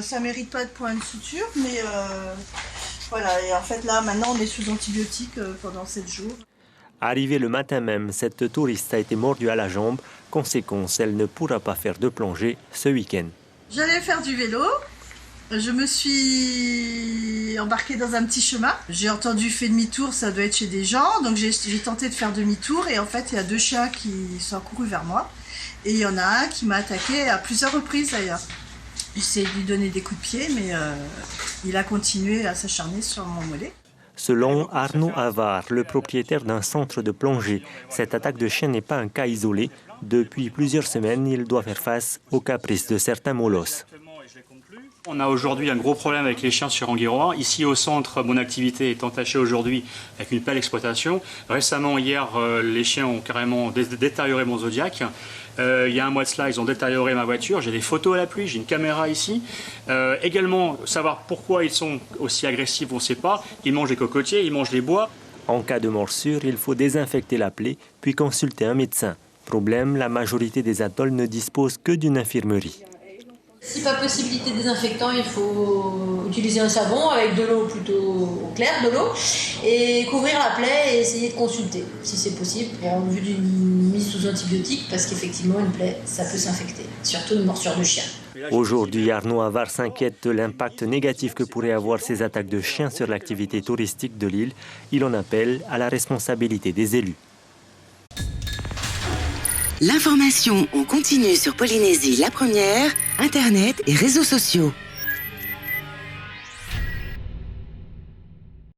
Ça mérite pas de point de suture, mais voilà. Et en fait, là, maintenant, on est sous antibiotiques pendant 7 jours. Arrivée le matin même, cette touriste a été mordue à la jambe. Conséquence, elle ne pourra pas faire de plongée ce week-end. J'allais faire du vélo. Je me suis embarquée dans un petit chemin. J'ai entendu fait demi-tour, ça doit être chez des gens. Donc j'ai tenté de faire demi-tour et en fait, il y a 2 chiens qui sont accourus vers moi. Et il y en a un qui m'a attaqué à plusieurs reprises d'ailleurs. J'essaie de lui donner des coups de pied, mais il a continué à s'acharner sur mon mollet. Selon Arnaud Havard, le propriétaire d'un centre de plongée, cette attaque de chien n'est pas un cas isolé. Depuis plusieurs semaines, il doit faire face aux caprices de certains molosses. On a aujourd'hui un gros problème avec les chiens sur Enguerrand. Ici au centre, mon activité est entachée aujourd'hui avec une pelle exploitation. Récemment, hier, les chiens ont carrément détérioré mon Zodiac. Il y a un mois de cela, ils ont détérioré ma voiture. J'ai des photos à l'appui, j'ai une caméra ici. Également, savoir pourquoi ils sont aussi agressifs, on ne sait pas. Ils mangent les cocotiers, ils mangent les bois. En cas de morsure, il faut désinfecter la plaie, puis consulter un médecin. Problème, la majorité des atolls ne disposent que d'une infirmerie. Si pas possibilité désinfectant, il faut utiliser un savon avec de l'eau plutôt claire, de l'eau, et couvrir la plaie et essayer de consulter, si c'est possible, en vue d'une mise sous antibiotiques, parce qu'effectivement, une plaie, ça peut s'infecter, surtout une morsure de chien. Aujourd'hui, Arnaud Havard s'inquiète de l'impact négatif que pourraient avoir ces attaques de chiens sur l'activité touristique de l'île. Il en appelle à la responsabilité des élus. L'information en continu sur Polynésie la première, Internet et réseaux sociaux.